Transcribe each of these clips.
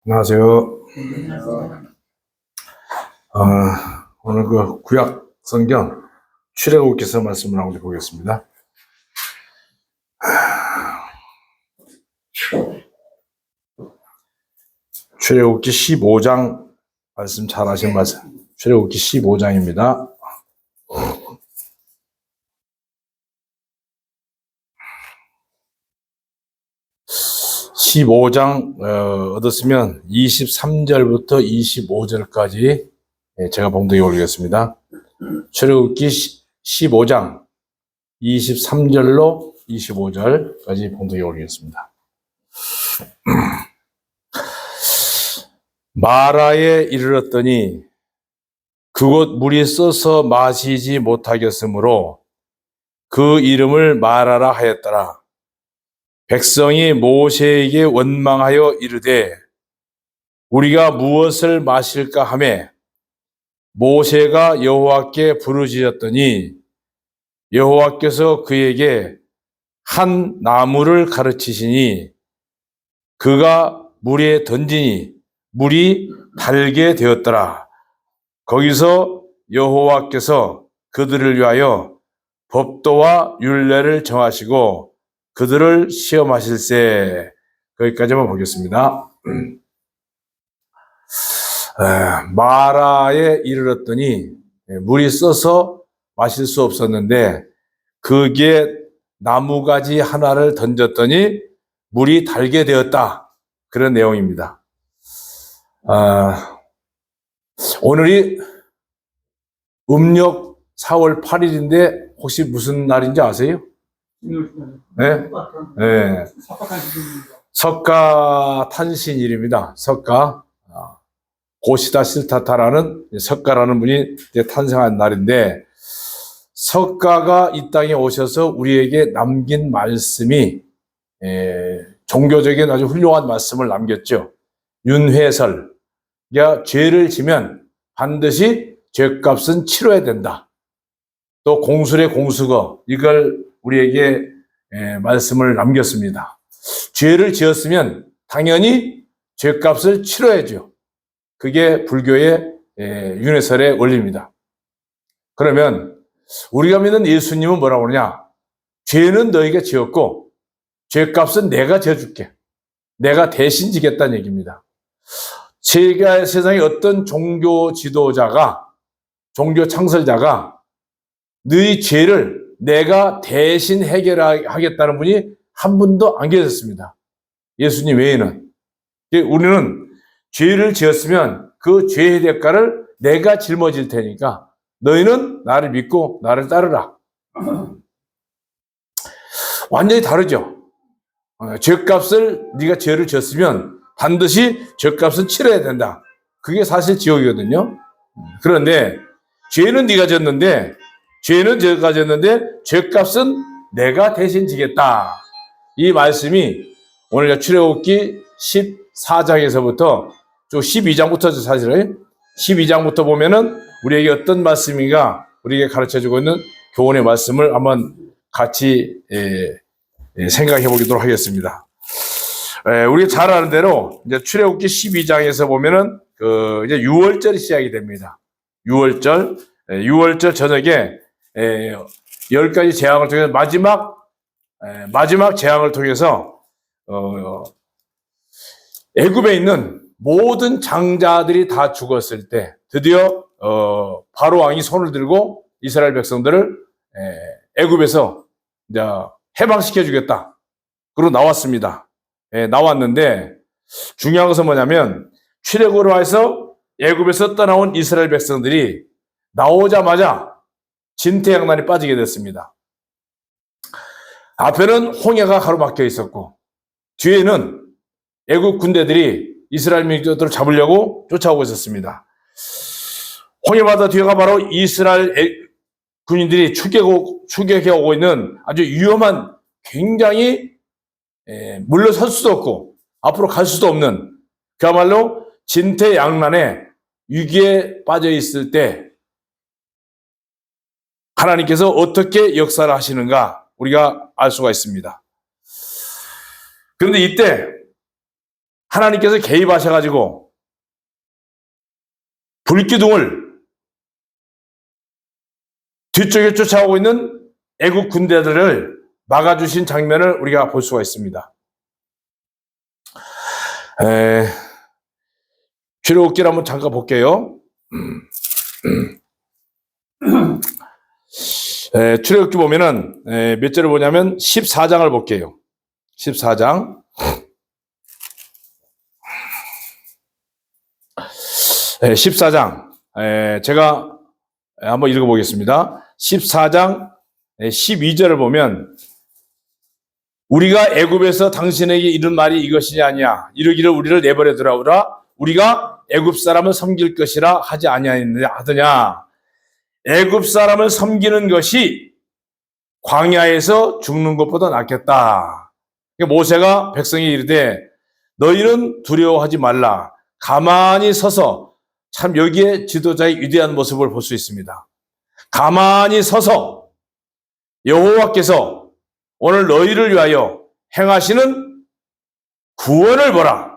안녕하세요. 오늘 그 구약 성경 출애굽기서 말씀을 한번 보겠습니다. 출애굽기 15장 말씀 잘 하신 말씀. 출애굽기 15장입니다. 얻었으면 23절부터 25절까지 제가 봉독해 올리겠습니다. 출애굽기 15장 23절로 25절까지 봉독해 올리겠습니다. 마라에 이르렀더니 그곳 물이 써서 마시지 못하겠으므로 그 이름을 마라라 하였더라. 백성이 모세에게 원망하여 이르되 우리가 무엇을 마실까 하매 모세가 여호와께 부르짖었더니 여호와께서 그에게 한 나무를 가르치시니 그가 물에 던지니 물이 달게 되었더라. 거기서 여호와께서 그들을 위하여 법도와 율례를 정하시고 그들을 시험하실세. 거기까지만 보겠습니다. 마라에 이르렀더니 물이 써서 마실 수 없었는데 그게 나무가지 하나를 던졌더니 물이 달게 되었다. 그런 내용입니다. 오늘이 음력 4월 8일인데 혹시 무슨 날인지 아세요? 네? 네. 석가탄신일입니다. 석가. 고시다 실타타라는 석가라는 분이 탄생한 날인데 석가가 이 땅에 오셔서 우리에게 남긴 말씀이 종교적인 아주 훌륭한 말씀을 남겼죠. 윤회설. 그러니까 죄를 지면 반드시 죄값은 치러야 된다. 또 공술의 공수거 이걸 우리에게 말씀을 남겼습니다. 죄를 지었으면 당연히 죄값을 치러야죠. 그게 불교의 윤회설의 원리입니다. 그러면 우리가 믿는 예수님은 뭐라고 그러냐? 죄는 너희가 지었고 죄값은 내가 져줄게. 내가 대신 지겠다는 얘기입니다. 제가 세상에 어떤 종교 지도자가 종교 창설자가 너희 죄를 내가 대신 해결하겠다는 분이 한 분도 안 계셨습니다. 예수님 외에는. 우리는 죄를 지었으면 그 죄의 대가를 내가 짊어질 테니까 너희는 나를 믿고 나를 따르라. 완전히 다르죠. 죄값을 네가 죄를 지었으면 반드시 죄값은 치러야 된다. 그게 사실 지옥이거든요. 그런데 죄는 네가 졌는데 죄값은 내가 대신 지겠다. 이 말씀이 오늘 출애굽기 14장에서부터 쭉 12장부터 사실은 12장부터 보면은 우리에게 어떤 말씀인가 우리에게 가르쳐주고 있는 교훈의 말씀을 한번 같이 생각해 보도록 하겠습니다. 우리가 잘 아는 대로 이제 출애굽기 12장에서 보면은 이제 6월절이 시작이 됩니다. 6월절 저녁에 10가지 재앙을 통해서 마지막 재앙을 통해서 애굽에 있는 모든 장자들이 다 죽었을 때 드디어 바로 왕이 손을 들고 이스라엘 백성들을 애굽에서 이제 해방시켜 주겠다. 그리고 나왔습니다. 나왔는데 중요한 것은 뭐냐면 출애굽으로 해서 애굽에서 떠나온 이스라엘 백성들이 나오자마자 진퇴양난에 빠지게 됐습니다. 앞에는 홍해가 가로막혀 있었고 뒤에는 애국 군대들이 이스라엘 민족들을 잡으려고 쫓아오고 있었습니다. 홍해바다 뒤가 바로 이스라엘 군인들이 추격해 오고 있는 아주 위험한 굉장히 물러설 수도 없고 앞으로 갈 수도 없는 그야말로 진퇴양난의 위기에 빠져 있을 때 하나님께서 어떻게 역사를 하시는가 우리가 알 수가 있습니다. 그런데 이때 하나님께서 개입하셔가지고 불기둥을 뒤쪽에 쫓아오고 있는 애국 군대들을 막아주신 장면을 우리가 볼 수가 있습니다. 출애굽기를 한번 잠깐 볼게요. 출애굽기 보면은 몇 절을 보냐면 14장을 볼게요. 14장. 14장. 제가 한번 읽어보겠습니다. 14장 12절을 보면 우리가 애굽에서 당신에게 이른 말이 이것이냐 아니야. 이르기를 우리를 내버려 두라오라. 우리가 애굽 사람을 섬길 것이라 하지 아니하느냐. 애굽 사람을 섬기는 것이 광야에서 죽는 것보다 낫겠다. 모세가 백성이 이르되 너희는 두려워하지 말라. 가만히 서서 참 여기에 지도자의 위대한 모습을 볼 수 있습니다. 가만히 서서 여호와께서 오늘 너희를 위하여 행하시는 구원을 보라.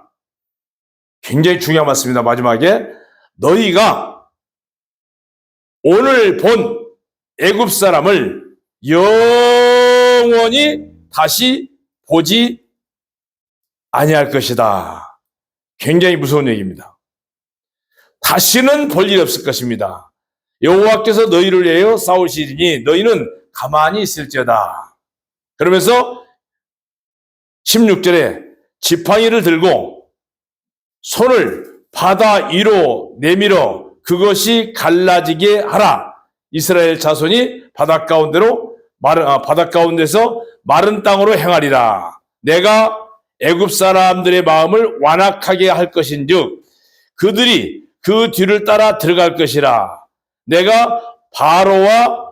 굉장히 중요한 말씀입니다. 마지막에 너희가 오늘 본 애굽 사람을 영원히 다시 보지 아니할 것이다. 굉장히 무서운 얘기입니다. 다시는 볼 일 없을 것입니다. 여호와께서 너희를 위하여 싸우시리니 너희는 가만히 있을지어다. 그러면서 16절에 지팡이를 들고 손을 바다 위로 내밀어 그것이 갈라지게 하라. 이스라엘 자손이 바닷 가운데서 마른 땅으로 행하리라. 내가 애굽 사람들의 마음을 완악하게 할 것인즉 그들이 그 뒤를 따라 들어갈 것이라. 내가 바로와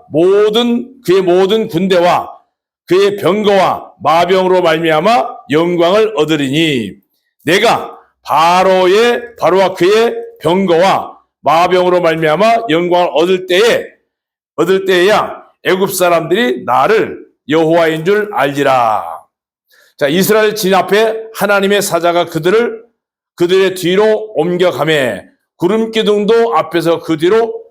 그의 모든 군대와 그의 병거와 마병으로 말미암아 영광을 얻으리니 내가 바로와 그의 병거와 마병으로 말미암아 영광을 얻을 때에야 애굽 사람들이 나를 여호와인 줄 알리라. 자, 이스라엘 진 앞에 하나님의 사자가 그들의 뒤로 옮겨가매 구름 기둥도 앞에서 그 뒤로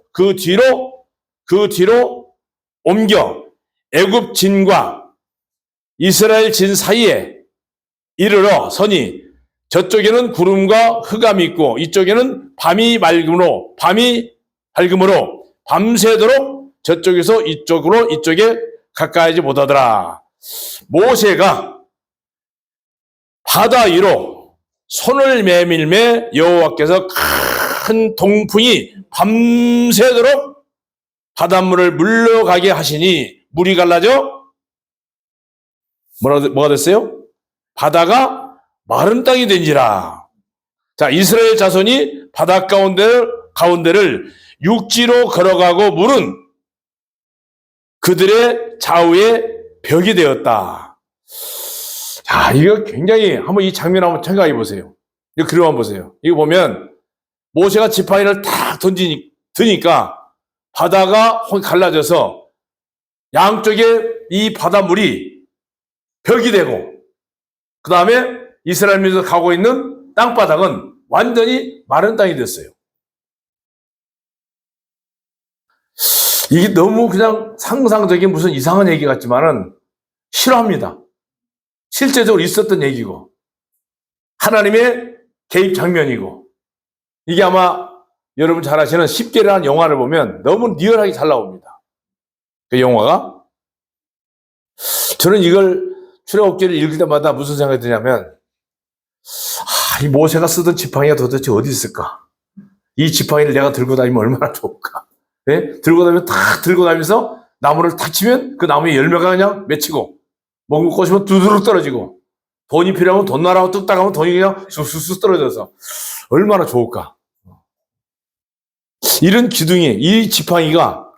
옮겨 애굽 진과 이스라엘 진 사이에 이르러 서니 저쪽에는 구름과 흑암이 있고 이쪽에는 밤이 밝음으로 밤새도록 저쪽에서 이쪽에 가까이지 못하더라. 모세가 바다 위로 손을 내밀매 여호와께서 큰 동풍이 밤새도록 바닷물을 물러가게 하시니 물이 갈라져 뭐가 됐어요? 바다가 마른 땅이 된지라. 자, 이스라엘 자손이 바다 가운데를 육지로 걸어가고 물은 그들의 좌우에 벽이 되었다. 자, 이거 굉장히 한번 이 장면 한번 생각해 보세요. 이거 그림 한번 보세요. 이거 보면 모세가 지팡이를 탁 드니까 바다가 갈라져서 양쪽에 이 바닷물이 벽이 되고 그 다음에 이스라엘 민족이 가고 있는 땅바닥은 완전히 마른 땅이 됐어요. 이게 너무 그냥 상상적인 무슨 이상한 얘기 같지만은 싫어합니다. 실제적으로 있었던 얘기고 하나님의 개입 장면이고 이게 아마 여러분 잘 아시는 10개라는 영화를 보면 너무 리얼하게 잘 나옵니다. 그 영화가 저는 이걸 출애굽기를 읽을 때마다 무슨 생각이 드냐면 이 모세가 쓰던 지팡이가 도대체 어디 있을까? 이 지팡이를 내가 들고 다니면 얼마나 좋을까? 네? 들고 다니면서 나무를 탁 치면 그 나무에 열매가 그냥 맺히고 먹을 것이면 두드러 떨어지고 돈이 필요하면 돈 나라고 뚝딱 하면 돈이 그냥 쑥쑥 떨어져서 얼마나 좋을까? 이런 기둥이 이 지팡이가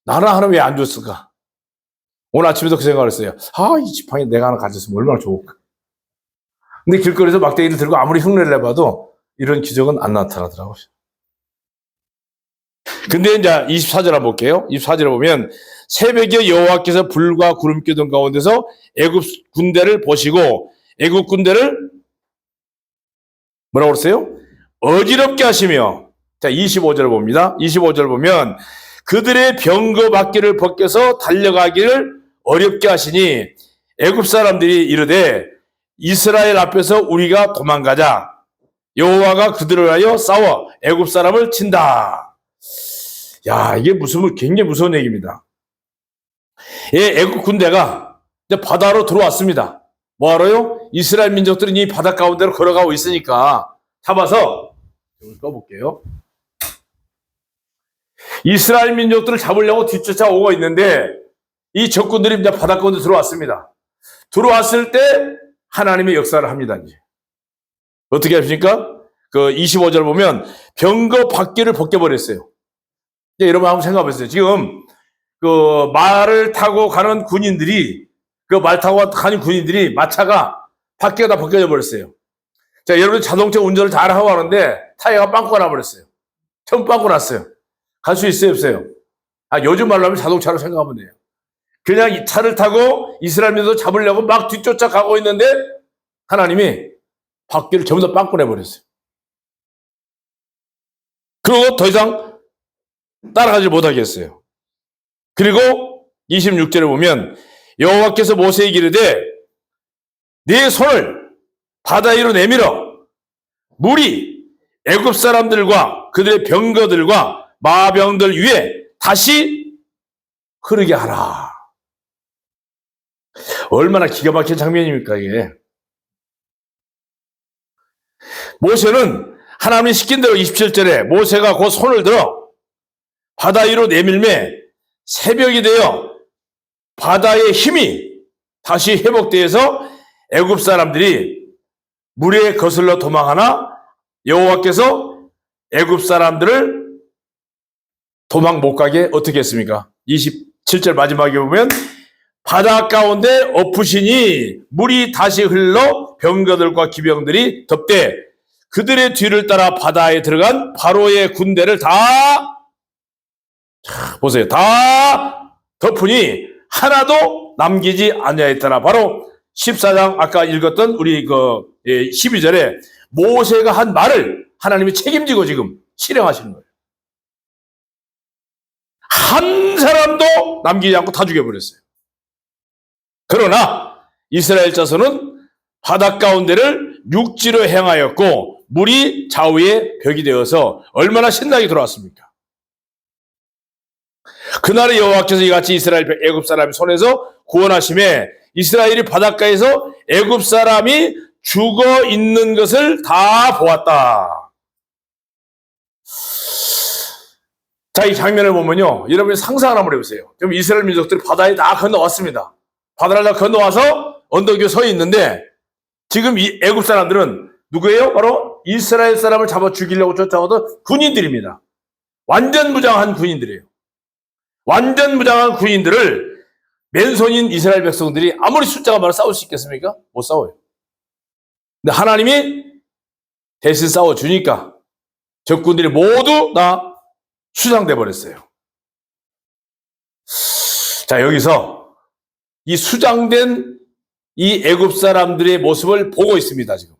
나는 하나 왜 안 줬을까? 오늘 아침에도 그 생각을 했어요. 이 지팡이 내가 하나 가졌으면 얼마나 좋을까? 근데 길거리에서 막대기를 들고 아무리 흉내를 내봐도 이런 기적은 안 나타나더라고요. 근데 이제 24절 한번 볼게요. 24절에 보면 새벽에 여호와께서 불과 구름 기둥 가운데서 애굽 군대를 보시고 애굽 군대를 뭐라고 그랬어요? 어지럽게 하시며. 자, 25절 봅니다. 25절 보면 그들의 병거 바퀴를 벗겨서 달려가기를 어렵게 하시니 애굽 사람들이 이르되 이스라엘 앞에서 우리가 도망가자. 여호와가 그들을 하여 싸워 애굽 사람을 친다. 야, 이게 굉장히 무서운 얘기입니다. 예, 애굽 군대가 이제 바다로 들어왔습니다. 뭐하러요? 이스라엘 민족들은 이 바다 가운데로 걸어가고 있으니까 잡아서 이걸 꺼볼게요. 이스라엘 민족들을 잡으려고 뒤쫓아오고 있는데 이 적군들이 이제 바다 가운데 들어왔습니다. 들어왔을 때 하나님의 역사를 합니다. 이제 어떻게 하십니까? 그 25절 보면 병거 바퀴를 벗겨버렸어요. 이제 여러분 한번 생각해보세요. 지금 그 말을 타고 가는 군인들이 마차가 바퀴가 다 벗겨져 버렸어요. 자, 여러분 자동차 운전을 잘 하고 하는데 타이어가 빵꾸가 나버렸어요. 처음 빵꾸 났어요. 갈 수 있어요, 없어요? 요즘 말로 하면 자동차로 생각하면 돼요. 그냥 이 차를 타고 이스라엘민도 잡으려고 막 뒤쫓아 가고 있는데 하나님이 바퀴를 전부 다 빵꾸 내버렸어요. 그리고 더 이상 따라가지 못하겠어요. 그리고 26절에 보면 여호와께서 모세에게 이르되 네 손을 바다 위로 내밀어 물이 애굽 사람들과 그들의 병거들과 마병들 위에 다시 흐르게 하라. 얼마나 기가 막힌 장면입니까 이게. 모세는 하나님이 시킨 대로 27절에 모세가 그 손을 들어 바다 위로 내밀매 새벽이 되어 바다의 힘이 다시 회복되어서 애굽 사람들이 물에 거슬러 도망하나 여호와께서 애굽 사람들을 도망 못 가게 어떻게 했습니까? 27절 마지막에 보면 바다 가운데 엎으시니 물이 다시 흘러 병거들과 기병들이 덮되 그들의 뒤를 따라 바다에 들어간 바로의 군대를 보세요. 다 덮으니 하나도 남기지 아니하였더라. 바로 14장 아까 읽었던 우리 12절에 모세가 한 말을 하나님이 책임지고 지금 실행하시는 거예요. 한 사람도 남기지 않고 다 죽여버렸어요. 그러나 이스라엘 자손은 바다 가운데를 육지로 행하였고 물이 좌우에 벽이 되어서 얼마나 신나게 돌아왔습니까? 그날의 여호와께서 이같이 이스라엘 애굽 사람의 손에서 구원하심에 이스라엘이 바닷가에서 애굽 사람이 죽어 있는 것을 다 보았다. 자, 이 장면을 보면요, 여러분이 상상을 한번 해보세요. 지금 이스라엘 민족들이 바다에 다 건너왔습니다. 바다를 다 건너와서 언덕 위에 서 있는데 지금 이 애굽 사람들은 누구예요? 바로 이스라엘 사람을 잡아 죽이려고 쫓아오던 군인들입니다. 완전 무장한 군인들이에요. 완전 무장한 군인들을 맨손인 이스라엘 백성들이 아무리 숫자가 많아 싸울 수 있겠습니까? 못 싸워요. 근데 하나님이 대신 싸워주니까 적군들이 모두 다 수장돼 버렸어요. 자, 여기서 이 수장된 이 애굽 사람들의 모습을 보고 있습니다, 지금.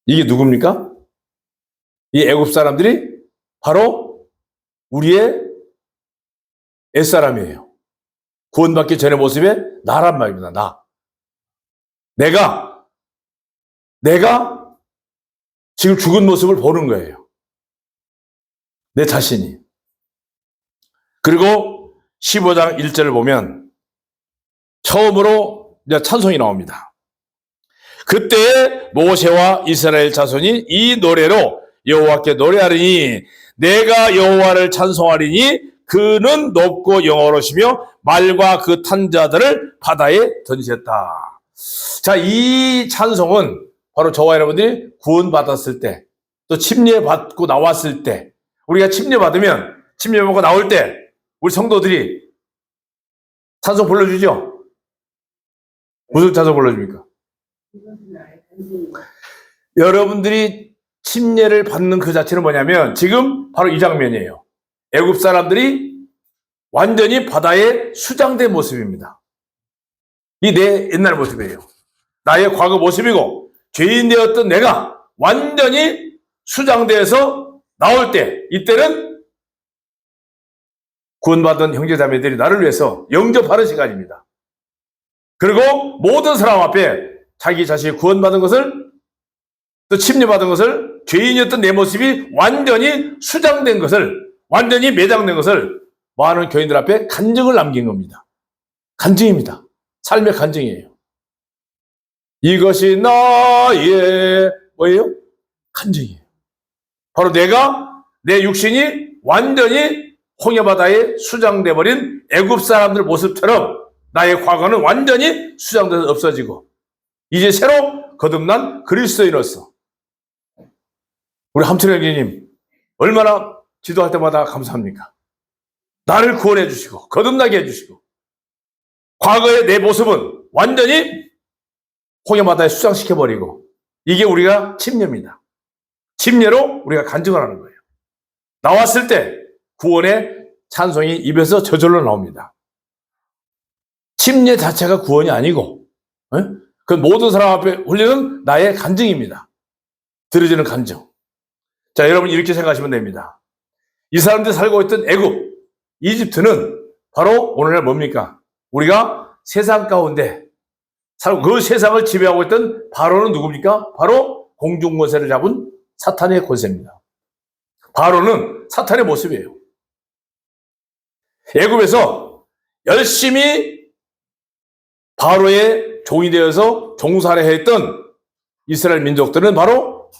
이게 누굽니까? 이 애굽 사람들이 바로 우리의 옛사람이에요. 구원받기 전의 모습에 나란 말입니다. 나. 내가 지금 죽은 모습을 보는 거예요. 내 자신이. 그리고 15장 1절을 보면 처음으로 이제 찬송이 나옵니다. 그때 모세와 이스라엘 자손이 이 노래로 여호와께 노래하리니 내가 여호와를 찬송하리니 그는 높고 영원하시며 말과 그 탄 자들을 바다에 던지셨다. 자, 이 찬송은 바로 저와 여러분들이 구원받았을 때, 또 침례받고 나왔을 때, 우리가 침례받으면 침례받고 나올 때 우리 성도들이 찬송 불러주죠? 무슨 찬송 불러줍니까? 여러분들이 침례를 받는 그 자체는 뭐냐면 지금 바로 이 장면이에요. 애굽 사람들이 완전히 바다에 수장된 모습입니다. 이 내 옛날 모습이에요. 나의 과거 모습이고 죄인 되었던 내가 완전히 수장돼서 나올 때, 이때는 구원받은 형제자매들이 나를 위해서 영접하는 시간입니다. 그리고 모든 사람 앞에 자기 자신이 구원받은 것을, 또 침례받은 것을, 죄인이었던 내 모습이 완전히 수장된 것을, 완전히 매장된 것을 많은 교인들 앞에 간증을 남긴 겁니다. 간증입니다. 삶의 간증이에요. 이것이 나의 뭐예요? 간증이에요. 바로 내가, 내 육신이 완전히 홍해바다에 수장돼 버린 애굽 사람들 모습처럼 나의 과거는 완전히 수장돼서 없어지고 이제 새로 거듭난 그리스도인으로서, 우리 함철 형제님 얼마나 기도할 때마다 감사합니까? 나를 구원해 주시고 거듭나게 해주시고 과거의 내 모습은 완전히 홍해바다에 수장시켜버리고, 이게 우리가 침례입니다. 침례로 우리가 간증을 하는 거예요. 나왔을 때 구원의 찬송이 입에서 저절로 나옵니다. 침례 자체가 구원이 아니고 그 모든 사람 앞에 올리는 나의 간증입니다. 들어지는 간증. 자, 여러분 이렇게 생각하시면 됩니다. 이 사람들이 살고 있던 애굽, 이집트는 바로 오늘날 뭡니까? 우리가 세상 가운데 살고 그 세상을 지배하고 있던 바로는 누굽니까? 바로 공중권세를 잡은 사탄의 권세입니다. 바로는 사탄의 모습이에요. 애굽에서 열심히 바로의 종이 되어서 종살이했던 이스라엘 민족들은 바로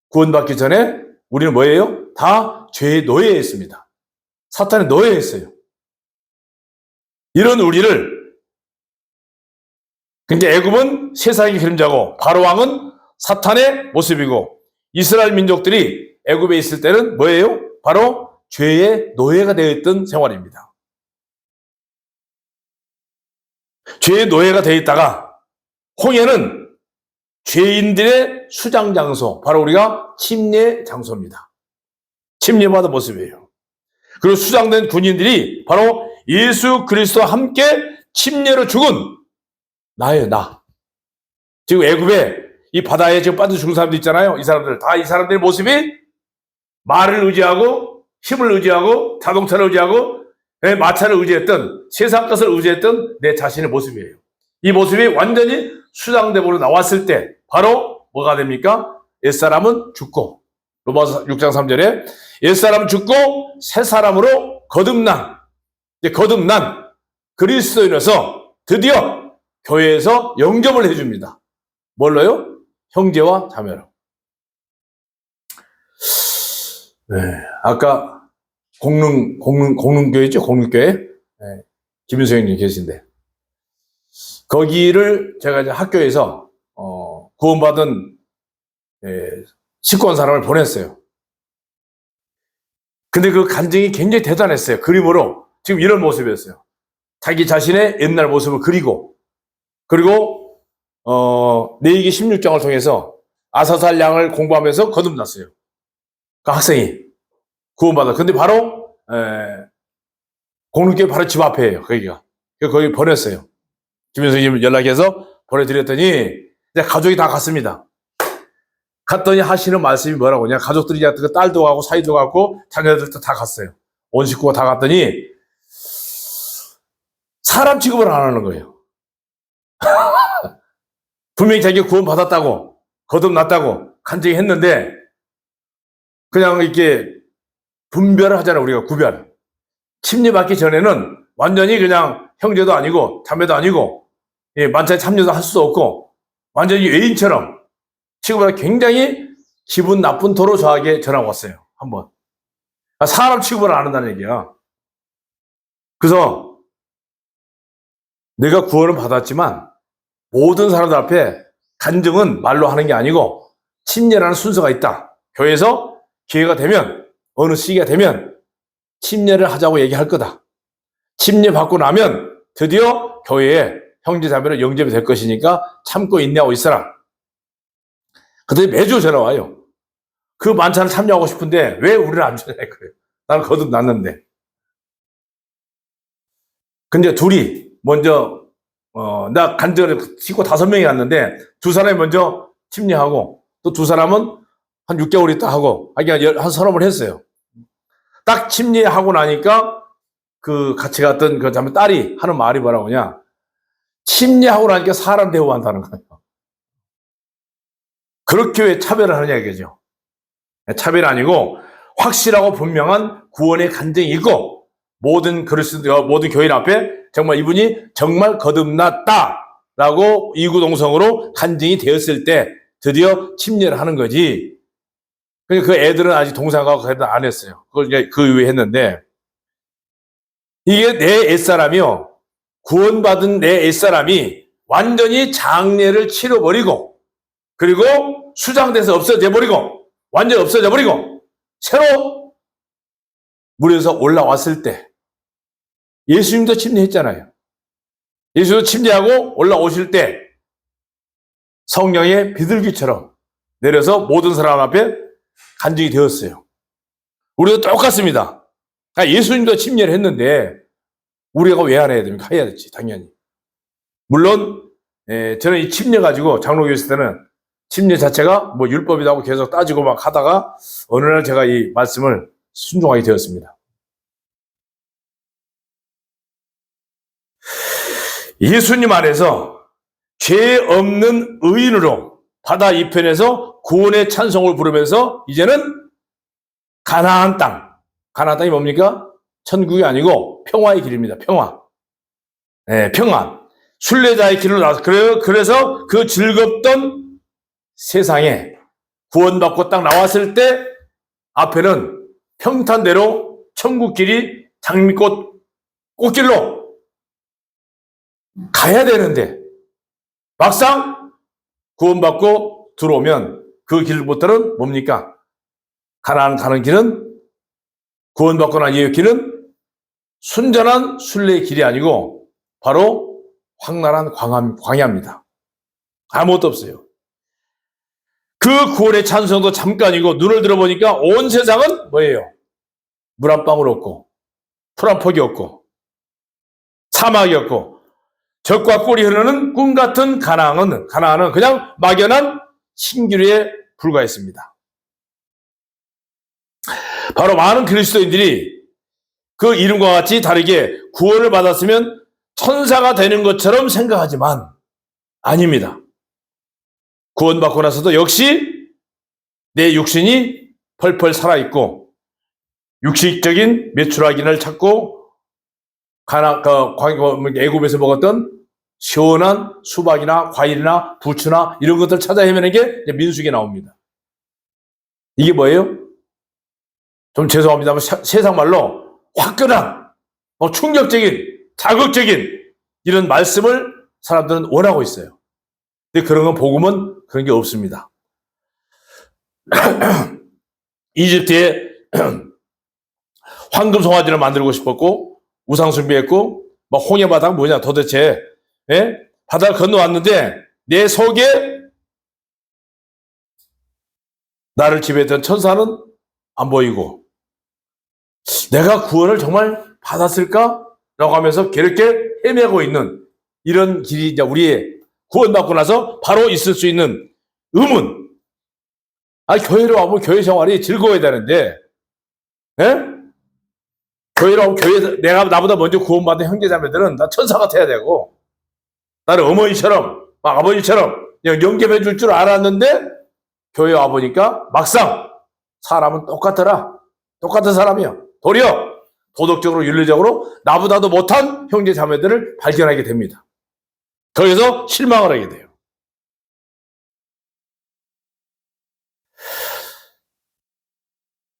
구원받기 전에 우리는 뭐예요? 다 죄의 노예에 있습니다. 사탄의 노예에 있어요. 이런 우리를, 그러니까 애굽은 세상의 그림자고 바로 왕은 사탄의 모습이고, 이스라엘 민족들이 애굽에 있을 때는 뭐예요? 바로 죄의 노예가 되어 있던 생활입니다. 죄의 노예가 되어 있다가 홍해는 죄인들의 수장 장소, 바로 우리가 침례 장소입니다. 침례받은 모습이에요. 그리고 수장된 군인들이 바로 예수 그리스도와 함께 침례로 죽은 나예요, 나. 지금 애굽에 이 바다에 지금 빠져 죽은 사람들 있잖아요. 이 사람들, 다 이 사람들의 모습이 말을 의지하고 힘을 의지하고 자동차를 의지하고 마차를 의지했던, 세상 것을 의지했던 내 자신의 모습이에요. 이 모습이 완전히 수장됨으로 나왔을 때 바로 뭐가 됩니까? 옛사람은 죽고, 로마서 6장 3절에 옛사람은 죽고 새 사람으로 거듭난 그리스도인으로서 드디어 교회에서 영접을 해줍니다. 뭘로요? 형제와 자매로. 네, 아까 공릉교회죠? 공릉교회? 네, 김윤수 형님 계신데. 거기를 제가 이제 학교에서, 구원받은, 식구원 사람을 보냈어요. 근데 그 간증이 굉장히 대단했어요. 그림으로. 지금 이런 모습이었어요. 자기 자신의 옛날 모습을 그리고, 그리고, 레위기 16장을 통해서 아사살 양을 공부하면서 거듭났어요. 그 학생이 구원받아. 근데 바로 공릉교회 바로 집 앞이에요. 거기가. 거기 보냈어요. 김현수님 연락해서 보내드렸더니 이제 가족이 다 갔습니다. 갔더니 하시는 말씀이 뭐라고 하냐? 가족들이 딸도 가고 사이도 가고 자녀들도 다 갔어요. 온 식구가 다 갔더니 사람 취급을 안 하는 거예요. 분명히 자기가 구원받았다고 거듭났다고 간증했는데 그냥 이렇게 분별을 하잖아요. 우리가 구별. 침례받기 전에는 완전히 그냥 형제도 아니고 자매도 아니고 만찬에 참여도 할 수도 없고 완전히 외인처럼 취급을 굉장히 기분 나쁜 토로 저에게 전화가 왔어요. 한번. 사람 취급을 안 한다는 얘기야. 그래서 내가 구원을 받았지만 모든 사람들 앞에 간증은 말로 하는 게 아니고 침례라는 순서가 있다. 교회에서 기회가 되면 어느 시기가 되면 침례를 하자고 얘기할 거다. 침례 받고 나면 드디어 교회에 형제자매로 영접이 될 것이니까 참고 인내하고 있어라. 그때 매주 전화 와요. 그 만찬을 참여하고 싶은데 왜 우리를 안 전화할 거예요? 나는 거듭났는데. 근데 둘이 먼저 나 간증을 식구 5명이 갔는데 두 사람이 먼저 침례하고 또 두 사람은 한 6개월 있다 하고 한 서너 번 했어요. 딱 침례하고 나니까 그 같이 갔던 그 딸이 하는 말이 뭐라고냐? 침례하고 나니까 사람 대우한다는 거예요. 그렇게 왜 차별을 하느냐 이거죠. 차별이 아니고 확실하고 분명한 구원의 간증이 있고 모든 그리스도 모든 교인 앞에 정말 이분이 정말 거듭났다라고 이구동성으로 간증이 되었을 때 드디어 침례를 하는 거지. 그러니까 그 애들은 아직 동생하고 안 했어요. 그걸 이제 그 이후에 했는데 이게 내 옛사람이요. 구원받은 내 옛사람이 완전히 장례를 치러버리고 그리고 수장돼서 없어져 버리고 완전히 없어져 버리고 새로 물에서 올라왔을 때 예수님도 침례했잖아요. 예수도 침례하고 올라오실 때 성령의 비둘기처럼 내려서 모든 사람 앞에 간증이 되었어요. 우리도 똑같습니다. 예수님도 침례를 했는데 우리가 왜 안 해야 됩니까? 해야 되지 당연히. 물론 저는 이 침례 가지고 장로교회 있을 때는 침례 자체가 뭐 율법이라고 계속 따지고 막 하다가 어느 날 제가 이 말씀을 순종하게 되었습니다. 예수님 안에서 죄 없는 의인으로 바다 이편에서 구원의 찬송을 부르면서 이제는 가나안 땅이 뭡니까? 천국이 아니고 평화의 길입니다. 평화. 네, 평화. 순례자의 길을 나서 그래서 그 즐겁던 세상에 구원받고 딱 나왔을 때 앞에는 평탄대로 천국길이 장미꽃 꽃길로 가야 되는데 막상 구원받고 들어오면 그 길부터는 뭡니까? 가나안 가는 길은 구원받고 난 이후의 길은 순전한 순례의 길이 아니고 바로 황랄한 광야입니다. 아무것도 없어요. 그 구원의 찬송도 잠깐이고 눈을 들어보니까 온 세상은 뭐예요? 물 한 방울 없고 풀 한 폭이 없고 사막이 없고 젖과 꿀이 흐르는 꿈 같은 가나안은 그냥 막연한 신기루에 불과했습니다. 바로 많은 그리스도인들이 그 이름과 같이 다르게 구원을 받았으면 천사가 되는 것처럼 생각하지만 아닙니다. 구원받고 나서도 역시 내 육신이 펄펄 살아있고 육식적인 메추라기를 찾고 애굽에서 먹었던 시원한 수박이나 과일이나 부추나 이런 것들 찾아 헤매는 게 민수기에 나옵니다. 이게 뭐예요? 좀 죄송합니다만 세상 말로 화끈한 충격적인 자극적인 이런 말씀을 사람들은 원하고 있어요. 근데 그런 건 복음은 그런 게 없습니다. 이집트에 황금 송아지를 만들고 싶었고 우상 숭배했고 막 홍해 바다가 뭐냐 도대체 바다를 건너왔는데 내 속에 나를 지배했던 천사는 안 보이고 내가 구원을 정말 받았을까? 라고 하면서 그렇게 헤매고 있는 이런 길이 이제 우리의 구원받고 나서 바로 있을 수 있는 의문. 교회로 와보면 교회 생활이 즐거워야 되는데, 교회로 오면 나보다 먼저 구원받은 형제자매들은 나 천사 같아야 되고, 나를 어머니처럼, 아버지처럼 영접해 줄 줄 알았는데, 교회 와보니까 막상 사람은 똑같은 사람이야. 도리어 도덕적으로 윤리적으로 나보다도 못한 형제 자매들을 발견하게 됩니다. 거기서 실망을 하게 돼요.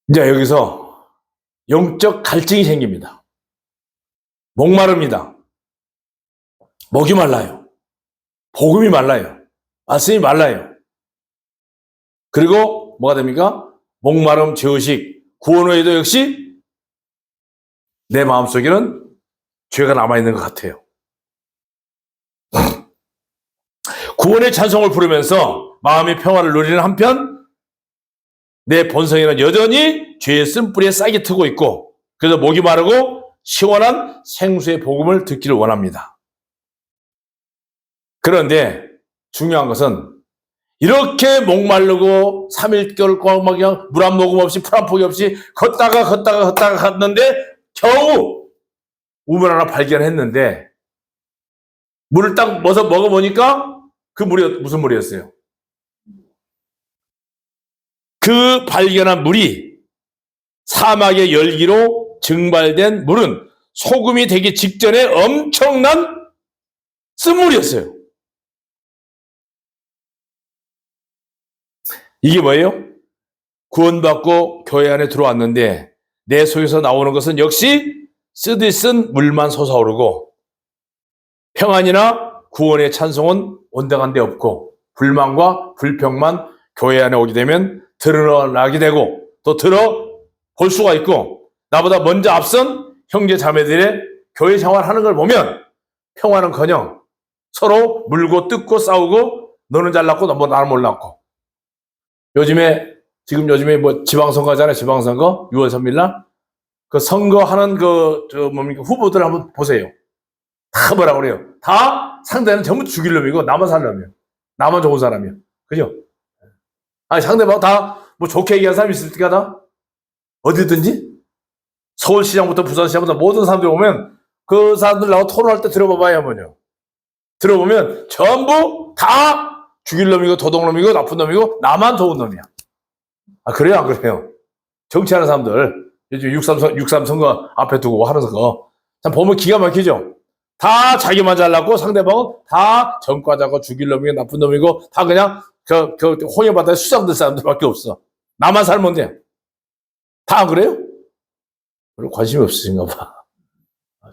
이제 여기서 영적 갈증이 생깁니다. 목마릅니다. 목이 말라요. 복음이 말라요. 말씀이 말라요. 그리고 뭐가 됩니까? 목마름, 죄의식, 구원 후에도 역시 내 마음속에는 죄가 남아있는 것 같아요. 구원의 찬송을 부르면서 마음의 평화를 누리는 한편 내 본성에는 여전히 죄의 쓴뿌리에 싹이 트고 있고 그래서 목이 마르고 시원한 생수의 복음을 듣기를 원합니다. 그런데 중요한 것은 이렇게 목마르고 3일개월 동안 막 그냥 물 한 모금 없이 풀 한 포기 없이 걷다가 갔는데 겨우 우물 하나 발견했는데 물을 딱 먹어보니까 그 물이 무슨 물이었어요? 그 발견한 물이 사막의 열기로 증발된 물은 소금이 되기 직전에 엄청난 쓴물이었어요. 이게 뭐예요? 구원받고 교회 안에 들어왔는데 내 속에서 나오는 것은 역시 쓰듯 쓴 물만 솟아오르고 평안이나 구원의 찬송은 온당한 데 없고 불만과 불평만 교회 안에 오게 되면 드러나게 되고 또 들어볼 수가 있고 나보다 먼저 앞선 형제 자매들의 교회 생활하는 걸 보면 평화는커녕 서로 물고 뜯고 싸우고 너는 잘났고 나는 몰랐고 요즘에 뭐 지방선거 하잖아요. 지방선거 6월 3일 날 그 선거하는 후보들 한번 보세요. 다 뭐라 그래요? 다 상대는 전부 죽일 놈이고 나만 살 놈이야. 나만 좋은 사람이야. 그죠? 아니 상대방 다 뭐 좋게 얘기하는 사람이 있을까 다? 어디든지? 서울시장부터 부산시장부터 모든 사람들 오면 그 사람들 나하고 토론할 때 들어봐봐야 뭐냐. 들어보면 전부 다 죽일 놈이고 도둑놈이고 나쁜 놈이고 나만 좋은 놈이야. 아 그래요 안 그래요? 정치하는 사람들 요즘 6.3 선거 앞에 두고 하는 거 참 보면 기가 막히죠. 다 자기만 잘났고 상대방은 다 전과자고 죽일 놈이고 나쁜 놈이고 다 그냥 홍해바다에 수장들 사람들밖에 없어. 나만 살면 돼. 다 안 그래요? 별로 관심이 없으신가 봐.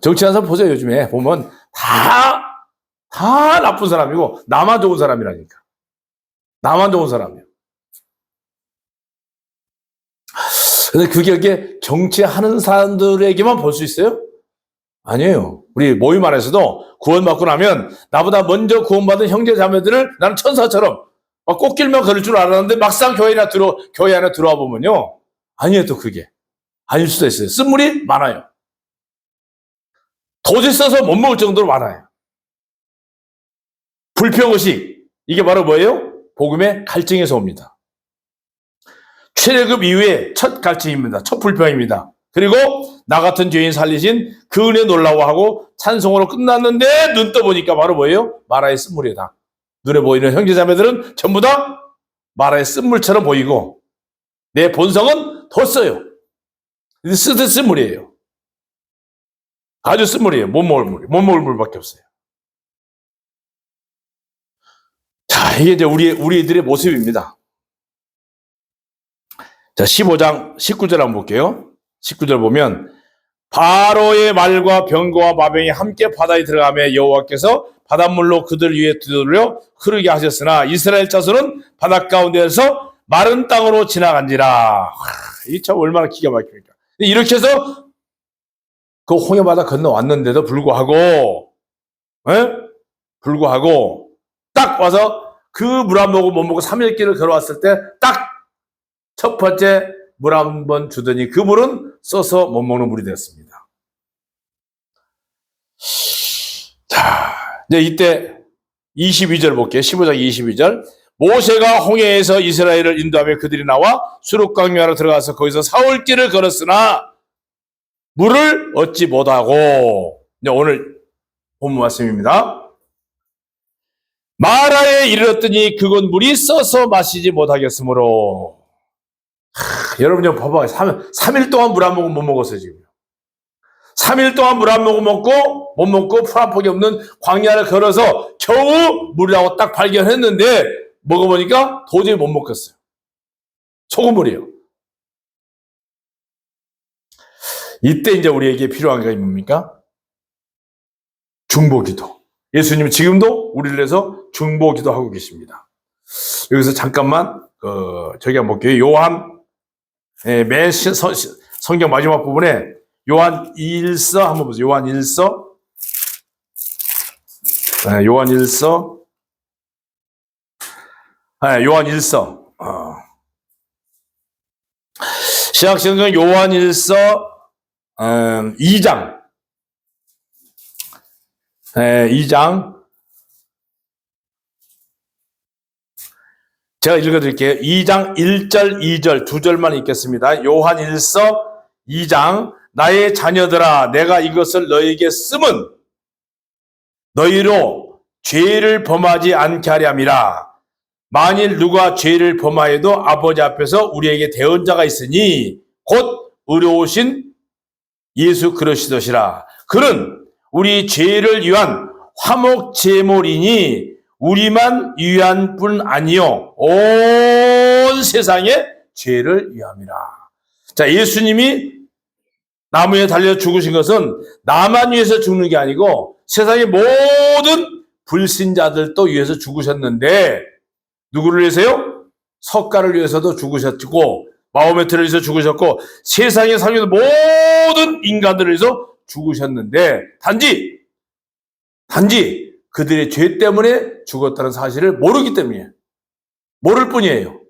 정치하는 사람 보세요. 요즘에 보면 다 나쁜 사람이고 나만 좋은 사람이라니까. 나만 좋은 사람이야. 근데 그게 정치하는 사람들에게만 볼 수 있어요? 아니에요. 우리 모임 안에서도 구원받고 나면 나보다 먼저 구원받은 형제 자매들을 나는 천사처럼 꽃길만 걸을 줄 알았는데 막상 교회 안에 들어와 보면요. 아니에요 또 그게. 아닐 수도 있어요. 쓴물이 많아요. 도저히 써서 못 먹을 정도로 많아요. 불평의식. 이게 바로 뭐예요? 복음의 갈증에서 옵니다. 출애굽 이후에 첫 갈증입니다. 첫 불평입니다. 그리고 나 같은 죄인 살리신 그 은혜 놀라워하고 찬송으로 끝났는데 눈 떠보니까 바로 뭐예요? 마라의 쓴물이다. 눈에 보이는 형제자매들은 전부 다 마라의 쓴물처럼 보이고 내 본성은 더 써요. 쓰듯 쓴물이에요. 아주 쓴물이에요. 못 먹을 물밖에 없어요. 자, 이게 이제 우리들의 모습입니다. 자, 15장 19절 한번 볼게요. 19절 보면 바로의 말과 병거와 마병이 함께 바다에 들어가며 여호와께서 바닷물로 그들 위에 두드려 흐르게 하셨으나 이스라엘 자손은 바닷 가운데에서 마른 땅으로 지나간지라. 이 참 얼마나 기가 막힙니까. 이렇게 해서 그 홍해바다 건너왔는데도 불구하고 딱 와서 그 물 한 모금 못 먹고 3일 길을 걸어왔을 때 딱 첫 번째 물 한 번 주더니 그 물은 써서 못 먹는 물이 되었습니다. 자, 이제 이때 22절 볼게요. 15장 22절. 모세가 홍해에서 이스라엘을 인도하며 그들이 나와 수록강요하러 들어가서 거기서 사흘 길을 걸었으나 물을 얻지 못하고, 오늘 본문 말씀입니다. 마라에 이르렀더니 그곳 물이 써서 마시지 못하겠으므로. 여러분 좀 봐봐. 3일 동안 물 한 모금 못 먹었어요 지금. 3일 동안 물 한 모금 못 먹고 풀 한 폭이 없는 광야를 걸어서 겨우 물이라고 딱 발견했는데 먹어보니까 도저히 못 먹겠어요. 소금물이에요. 이때 이제 우리에게 필요한 게 뭡니까? 중보기도. 예수님은 지금도 우리를 위해서 중보기도 하고 계십니다. 여기서 잠깐만 저기 한번 볼게요. 요한 맨 성경 마지막 부분에 요한 1서 한번 보세요. 요한 1서 요한 1서 신약성경 요한 1서 2장 2장 제가 읽어드릴게요. 2장 1절, 2절, 2절만 읽겠습니다. 요한 1서 2장 나의 자녀들아 내가 이것을 너희에게 쓰면 너희로 죄를 범하지 않게 하려 함이라. 만일 누가 죄를 범하여도 아버지 앞에서 우리에게 대언자가 있으니 곧 의로우신 예수 그리스도시라. 그는 우리 죄를 위한 화목 제물이니 우리만 위한 뿐 아니요 온 세상의 죄를 위함이라. 자, 예수님이 나무에 달려 죽으신 것은 나만 위해서 죽는 게 아니고 세상의 모든 불신자들도 위해서 죽으셨는데 누구를 위해서요? 석가를 위해서도 죽으셨고 마호메트를 위해서 죽으셨고 세상에 살고 있는 모든 인간들을 위해서 죽으셨는데 단지 그들의 죄 때문에 죽었다는 사실을 모르기 때문이에요. 모를 뿐이에요.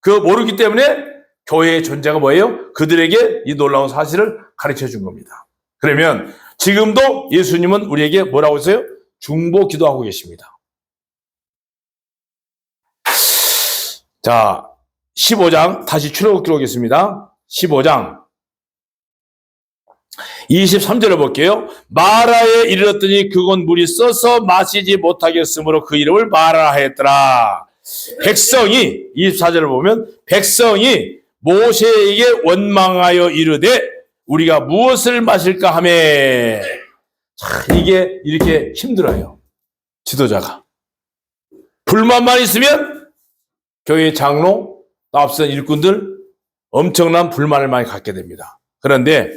그 모르기 때문에 교회의 존재가 뭐예요? 그들에게 이 놀라운 사실을 가르쳐 준 겁니다. 그러면 지금도 예수님은 우리에게 뭐라고 했어요? 중보 기도하고 계십니다. 자, 15장 다시 출애굽 기록하겠습니다. 15장 23절을 볼게요. 마라에 이르렀더니 그곳 물이 써서 마시지 못하겠으므로 그 이름을 마라 하였더라. 백성이 24절을 보면 백성이 모세에게 원망하여 이르되 우리가 무엇을 마실까 하며. 자, 이게 이렇게 힘들어요. 지도자가 불만만 있으면 교회 장로 앞선 일꾼들 엄청난 불만을 많이 갖게 됩니다. 그런데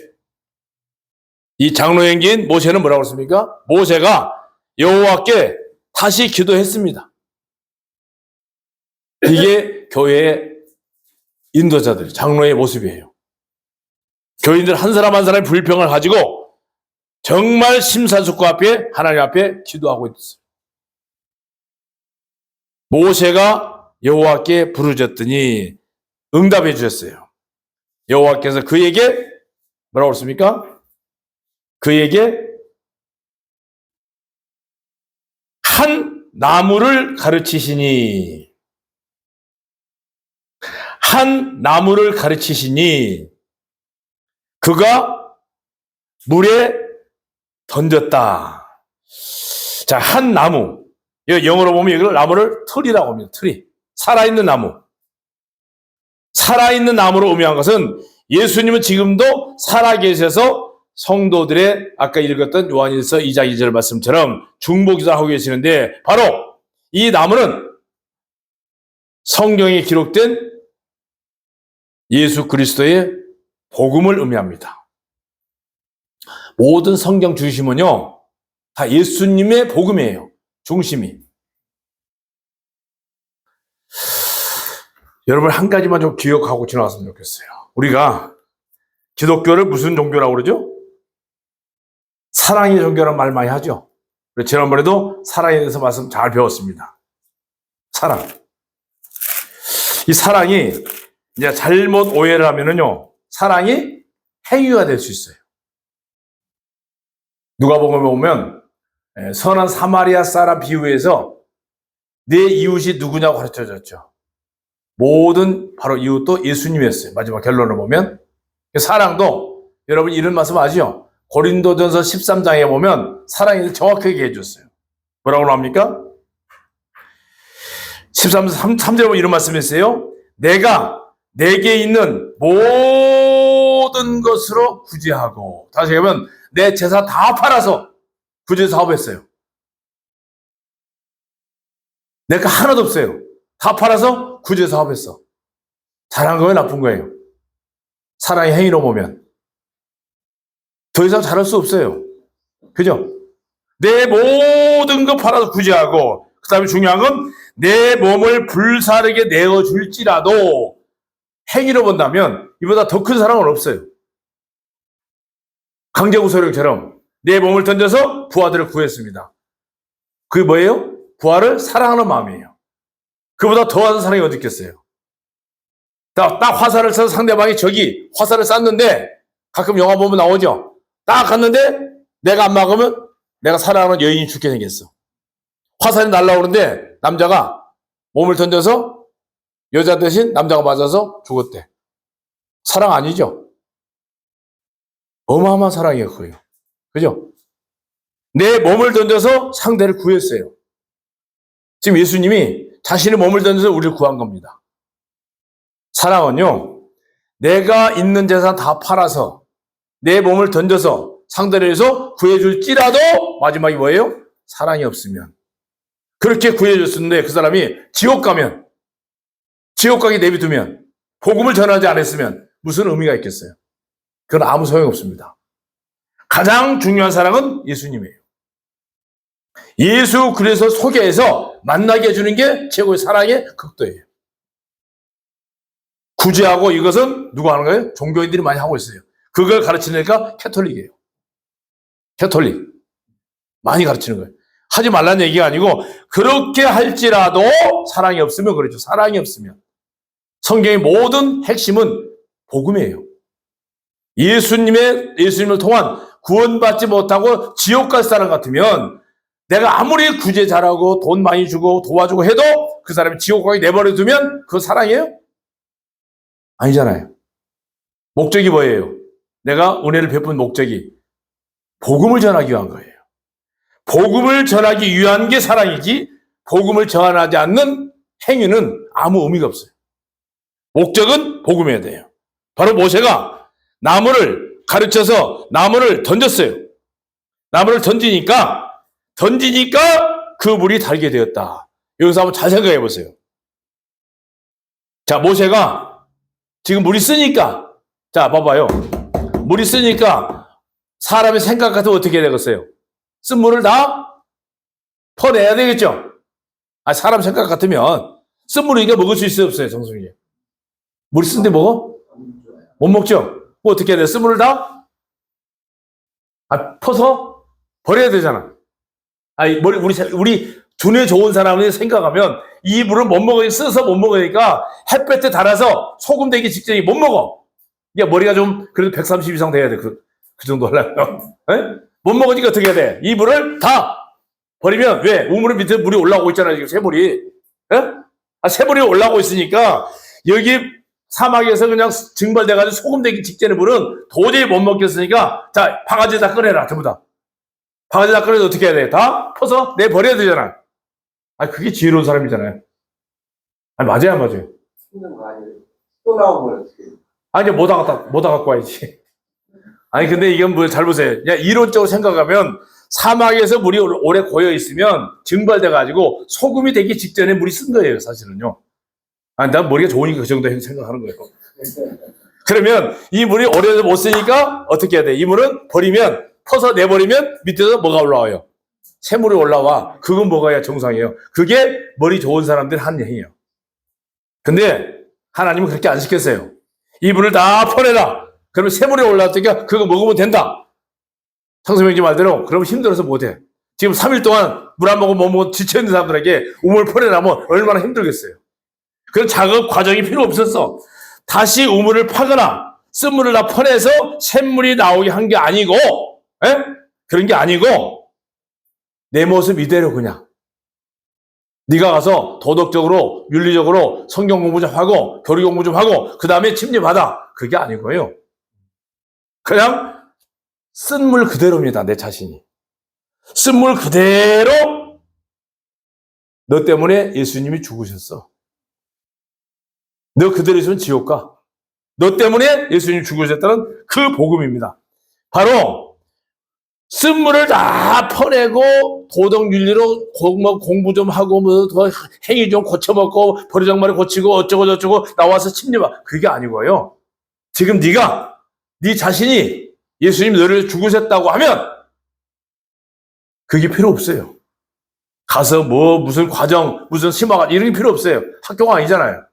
이 장로행기인 모세는 뭐라고 했습니까? 모세가 여호와께 다시 기도했습니다. 이게 교회의 인도자들, 장로의 모습이에요. 교인들 한 사람 한 사람의 불평을 가지고 정말 심사숙고 앞에 하나님 앞에 기도하고 있었어요. 모세가 여호와께 부르짖더니 응답해 주셨어요. 여호와께서 그에게 뭐라고 했습니까? 그에게 한 나무를 가르치시니 그가 물에 던졌다. 자, 한 나무. 영어로 보면 이걸 나무를 트리라고 합니다. 트리. 살아있는 나무. 살아있는 나무로 의미한 것은 예수님은 지금도 살아계셔서 성도들의 아까 읽었던 요한일서 2장 2절 말씀처럼 중보기도를 하고 계시는데 바로 이 나무는 성경에 기록된 예수 그리스도의 복음을 의미합니다. 모든 성경 중심은요 다 예수님의 복음이에요. 중심이. 여러분 한 가지만 좀 기억하고 지나갔으면 좋겠어요. 우리가 기독교를 무슨 종교라고 그러죠? 사랑의 종교라는 말 많이 하죠. 지난번에도 사랑에 대해서 말씀 잘 배웠습니다. 사랑. 이 사랑이 이제 잘못 오해를 하면은요, 사랑이 행위가 될 수 있어요. 누가복음에 보면 선한 사마리아 사람 비유에서 내 이웃이 누구냐고 가르쳐 줬죠. 모든 바로 이웃도 예수님이었어요. 마지막 결론을 보면 사랑도 여러분 이런 말씀 아시죠? 고린도전서 13장에 보면 사랑이 정확하게 해줬어요. 뭐라고 나옵니까? 13절에 보면 이런 말씀이 있어요. 내가 내게 있는 모든 것으로 구제하고, 다시 얘기하면 내 재산 다 팔아서 구제 사업했어요. 내가 하나도 없어요. 다 팔아서 구제 사업했어. 잘한 거예요, 나쁜 거예요? 사랑의 행위로 보면 더 이상 잘할 수 없어요. 그죠? 내 모든 거 팔아서 구제하고, 그 다음에 중요한 건 내 몸을 불사르게 내어줄지라도, 행위로 본다면 이보다 더 큰 사랑은 없어요. 강제구 소령처럼 내 몸을 던져서 부하들을 구했습니다. 그게 뭐예요? 부하를 사랑하는 마음이에요. 그보다 더한 사랑이 어디 있겠어요? 딱 화살을 쏴서 상대방이 저기 화살을 쐈는데, 가끔 영화 보면 나오죠? 딱 갔는데 내가 안 막으면 내가 사랑하는 여인이 죽게 생겼어. 화살이 날라오는데 남자가 몸을 던져서 여자 대신 남자가 맞아서 죽었대. 사랑 아니죠? 어마어마한 사랑이에요, 그거요. 그죠? 내 몸을 던져서 상대를 구했어요. 지금 예수님이 자신의 몸을 던져서 우리를 구한 겁니다. 사랑은요, 내가 있는 재산 다 팔아서 내 몸을 던져서 상대를 해서 구해줄지라도 마지막이 뭐예요? 사랑이 없으면. 그렇게 구해줬었는데 그 사람이 지옥 가면, 지옥 가게 내비두면, 복음을 전하지 않았으면 무슨 의미가 있겠어요? 그건 아무 소용이 없습니다. 가장 중요한 사랑은 예수님이에요. 예수 그래서 소개해서 만나게 해주는 게 최고의 사랑의 극도예요. 구제하고 이것은 누가 하는 거예요? 종교인들이 많이 하고 있어요. 그걸 가르치니까 캐톨릭이에요. 캐톨릭. 많이 가르치는 거예요. 하지 말라는 얘기가 아니고 그렇게 할지라도 사랑이 없으면 그렇죠. 사랑이 없으면. 성경의 모든 핵심은 복음이에요. 예수님을 통한 구원받지 못하고 지옥 갈 사람 같으면 내가 아무리 구제 잘하고 돈 많이 주고 도와주고 해도 그 사람이 지옥 가게 내버려 두면 그거 사랑이에요? 아니잖아요. 목적이 뭐예요? 내가 은혜를 베푼 목적이 복음을 전하기 위한 거예요. 복음을 전하기 위한 게 사랑이지 복음을 전하지 않는 행위는 아무 의미가 없어요. 목적은 복음이어야 돼요. 바로 모세가 나무를 가르쳐서 나무를 던졌어요. 나무를 던지니까 그 물이 달게 되었다. 여기서 한번 잘 생각해 보세요. 자, 모세가 지금 물이 쓰니까, 자, 봐봐요. 물이 쓰니까 사람의 생각 같으면 어떻게 해야 되겠어요? 쓴 물을 다 퍼내야 되겠죠? 사람 생각 같으면 쓴 물이니까 먹을 수 있어요, 없어요, 정수님? 물이 쓴데 먹어? 못 먹죠? 뭐 어떻게 해야 돼? 쓴 물을 다? 퍼서 버려야 되잖아. 우리 두뇌 좋은 사람이 생각하면 이 물을 못 먹으니까, 써서 못 먹으니까 햇볕에 달아서 소금 되기 직전에 못 먹어. 야, 머리가 좀 그래도 130 이상 돼야 돼. 그 정도 하려면. 못 먹으니까 어떻게 해야 돼? 이 물을 다 버리면 왜? 우물 밑에 물이 올라오고 있잖아요. 지금 새물이. 새물이 올라오고 있으니까 여기 사막에서 그냥 증발돼가지고 소금 되기 직전에 물은 도저히 못 먹겠으니까 자, 바가지 다 꺼내라. 전부 다. 바가지 다 꺼내서 어떻게 해야 돼? 다 퍼서 내버려야 되잖아. 그게 지혜로운 사람이잖아요. 맞아요, 안 맞아요? 또 나오면 어떻게 해? 이제 모다 갖고 와야지. 근데 이건 뭐, 잘 보세요. 그냥 이론적으로 생각하면 사막에서 물이 오래 고여 있으면 증발돼가지고 소금이 되기 직전에 물이 쓴 거예요, 사실은요. 난 머리가 좋으니까 그 정도 생각하는 거예요. 그러면 이 물이 오래 못 쓰니까 어떻게 해야 돼? 이 물은 버리면, 퍼서 내버리면 밑에서 뭐가 올라와요? 새물이 올라와. 그건 먹어야 정상이에요. 그게 머리 좋은 사람들 한 행위예요. 근데 하나님은 그렇게 안 시켰어요. 이 물을 다 퍼내라. 그러면 새물이 올라왔으니까 그거 먹으면 된다. 상수명지 말대로 그러면 힘들어서 못해. 지금 3일 동안 물 안 먹고 뭐 먹고 지쳐있는 사람들에게 우물 퍼내라면 얼마나 힘들겠어요. 그런 작업 과정이 필요 없었어. 다시 우물을 파거나 쓴물을 다 퍼내서 샘물이 나오게 한 게 아니고 그런 게 아니고 내 모습 이대로 그냥 네가 가서 도덕적으로 윤리적으로 성경 공부 좀 하고 교리 공부 좀 하고 그 다음에 침례받아. 그게 아니고요. 그냥 쓴 물 그대로입니다. 내 자신이. 쓴 물 그대로 너 때문에 예수님이 죽으셨어. 너 그대로 있으면 지옥 가. 너 때문에 예수님이 죽으셨다는 그 복음입니다. 바로 쓴 물을 다 퍼내고 도덕윤리로 공부 좀 하고 뭐 행위 좀 고쳐먹고 버르장머리 고치고 어쩌고 저쩌고 나와서 침례받아. 그게 아니고요. 지금 네 자신이 예수님 너를 죽으셨다고 하면 그게 필요 없어요. 가서 무슨 과정, 무슨 심화과정 이런 게 필요 없어요. 학교가 아니잖아요.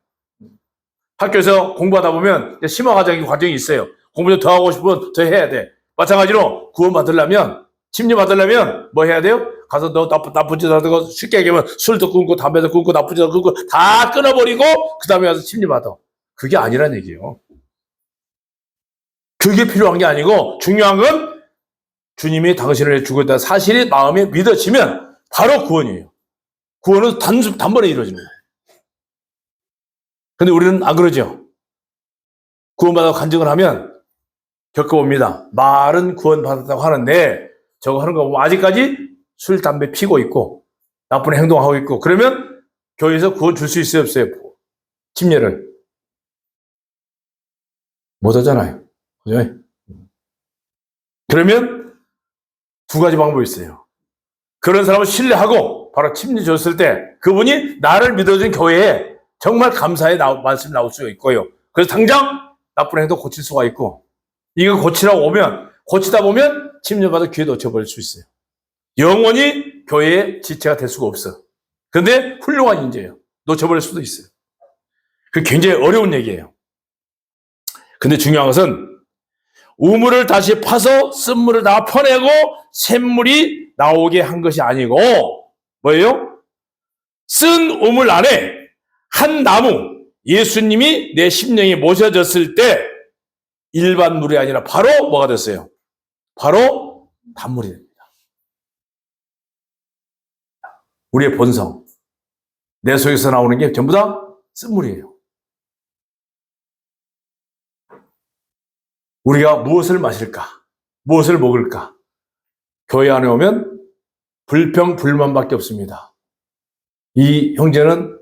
학교에서 공부하다 보면 심화과정이 있어요. 공부 좀 더 하고 싶으면 더 해야 돼. 마찬가지로 구원 받으려면, 침례 받으려면 뭐 해야 돼요? 가서 너 나쁜 짓 하고 쉽게 얘기하면 술도 끊고 담배도 끊고 나쁜 짓도 끊고 다 끊어버리고 그 다음에 가서 침례 받아. 그게 아니란 얘기예요. 그게 필요한 게 아니고 중요한 건 주님이 당신을 죽었다는 사실이 마음에 믿어지면 바로 구원이에요. 구원은 단번에 이루어지는 거예요. 근데 우리는 안 그러죠. 구원받아 간증을 하면 겪어봅니다. 말은 구원받았다고 하는데 저거 하는 거 보면 아직까지 술, 담배 피고 있고 나쁜 행동하고 있고 그러면 교회에서 구원 줄 수 있어요, 없어요? 침례를. 못 하잖아요. 그죠? 그러면 두 가지 방법이 있어요. 그런 사람을 신뢰하고 바로 침례 줬을 때 그분이 나를 믿어준 교회에 정말 감사의 말씀이 나올 수가 있고요. 그래서 당장 나쁜 행동 고칠 수가 있고 이거 고치라고 오면 고치다 보면 침례받아 기회 놓쳐버릴 수 있어요. 영원히 교회의 지체가 될 수가 없어. 그런데 훌륭한 인재예요. 놓쳐버릴 수도 있어요. 그게 굉장히 어려운 얘기예요. 근데 중요한 것은 우물을 다시 파서 쓴물을 다 퍼내고 샘물이 나오게 한 것이 아니고 뭐예요? 쓴 우물 안에 한 나무, 예수님이 내 심령에 모셔졌을 때 일반 물이 아니라 바로 뭐가 됐어요? 바로 단물이 됩니다. 우리의 본성, 내 속에서 나오는 게 전부 다 쓴물이에요. 우리가 무엇을 마실까? 무엇을 먹을까? 교회 안에 오면 불평, 불만밖에 없습니다. 이 형제는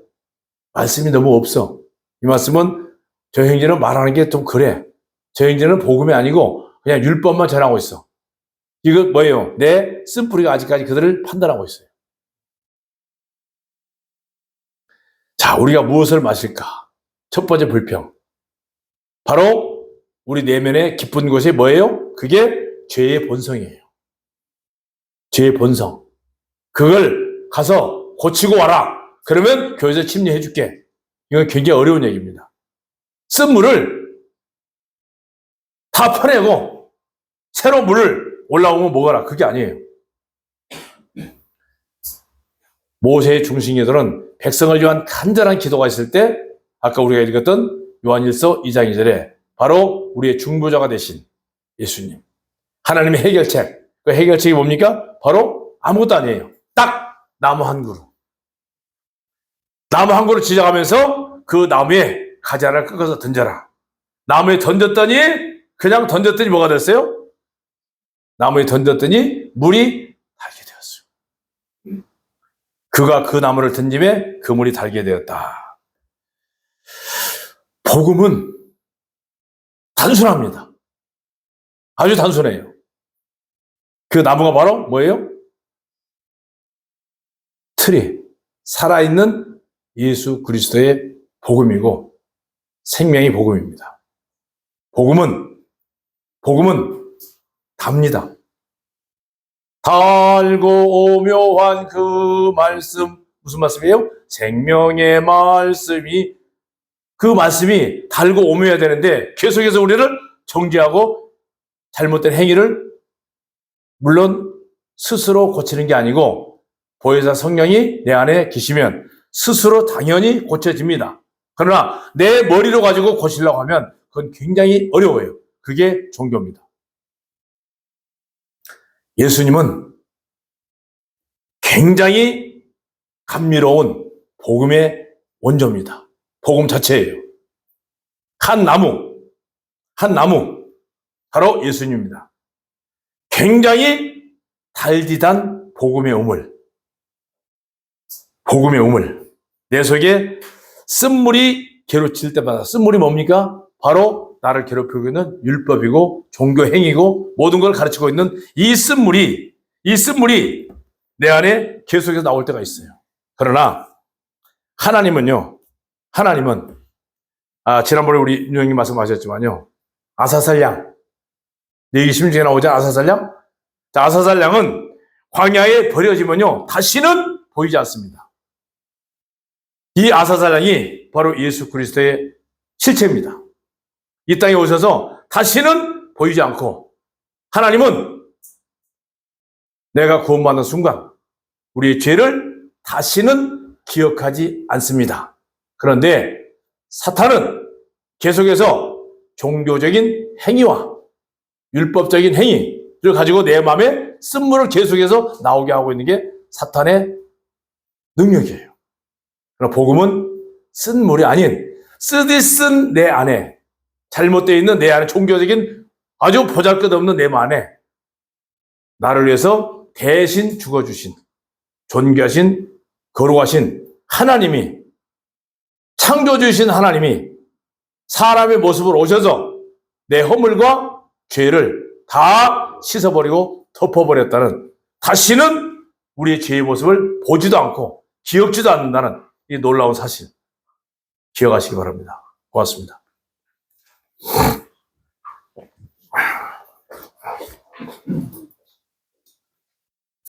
말씀이 너무 없어. 이 말씀은 저 형제는 말하는 게 좀 그래. 저 형제는 복음이 아니고 그냥 율법만 전하고 있어. 이거 뭐예요? 내 쓴뿌리가 아직까지 그들을 판단하고 있어요. 자, 우리가 무엇을 마실까? 첫 번째 불평. 바로 우리 내면의 깊은 곳이 뭐예요? 그게 죄의 본성이에요. 죄의 본성. 그걸 가서 고치고 와라. 그러면 교회에서 침례해 줄게. 이건 굉장히 어려운 얘기입니다. 쓴 물을 다 퍼내고 새로 물을 올라오면 먹어라. 그게 아니에요. 모세의 중심기도는 백성을 위한 간절한 기도가 있을 때 아까 우리가 읽었던 요한일서 2장 2절에 바로 우리의 중보자가 되신 예수님. 하나님의 해결책. 그 해결책이 뭡니까? 바로 아무것도 아니에요. 딱 나무 한 그루. 나무 한 그루 지져가면서 그 나무에 가지 하나를 꺾어서 던져라. 나무에 던졌더니 그냥 던졌더니 뭐가 됐어요? 나무에 던졌더니 물이 달게 되었어요. 그가 그 나무를 던짐에 그 물이 달게 되었다. 복음은 단순합니다. 아주 단순해요. 그 나무가 바로 뭐예요? 틀이 살아있는 예수 그리스도의 복음이고 생명의 복음입니다. 복음은 답니다. 달고 오묘한 그 말씀 무슨 말씀이에요? 생명의 말씀이 그 말씀이 달고 오묘해야 되는데 계속해서 우리를 정죄하고 잘못된 행위를 물론 스스로 고치는 게 아니고 보혜사 성령이 내 안에 계시면 스스로 당연히 고쳐집니다. 그러나 내 머리로 가지고 고치려고 하면 그건 굉장히 어려워요. 그게 종교입니다. 예수님은 굉장히 감미로운 복음의 원조입니다. 복음 자체예요. 한 나무, 바로 예수님입니다. 굉장히 달디단 복음의 우물. 내 속에 쓴물이 괴로칠 때마다 쓴물이 뭡니까? 바로 나를 괴롭히고 있는 율법이고 종교 행위고 모든 걸 가르치고 있는 이 쓴물이 내 안에 계속해서 나올 때가 있어요. 그러나 하나님은 지난번에 우리 윤영님 말씀하셨지만요. 아사살양. 내기심 중에 나오죠. 아사살양. 자, 아사살양은 광야에 버려지면요. 다시는 보이지 않습니다. 이 아사살양이 바로 예수 그리스도의 실체입니다. 이 땅에 오셔서 다시는 보이지 않고 하나님은 내가 구원받는 순간 우리의 죄를 다시는 기억하지 않습니다. 그런데 사탄은 계속해서 종교적인 행위와 율법적인 행위를 가지고 내 마음에 쓴물을 계속해서 나오게 하고 있는 게 사탄의 능력이에요. 그러나 복음은 쓴물이 아닌 쓰디쓴 내 안에, 잘못되어 있는 내 안에, 종교적인 아주 보잘것없는 내 안에 나를 위해서 대신 죽어주신, 존귀하신, 거룩하신 하나님이, 창조주신 하나님이 사람의 모습으로 오셔서 내 허물과 죄를 다 씻어버리고 덮어버렸다는, 다시는 우리의 죄의 모습을 보지도 않고 기억지도 않는다는 이 놀라운 사실 기억하시기 바랍니다. 고맙습니다.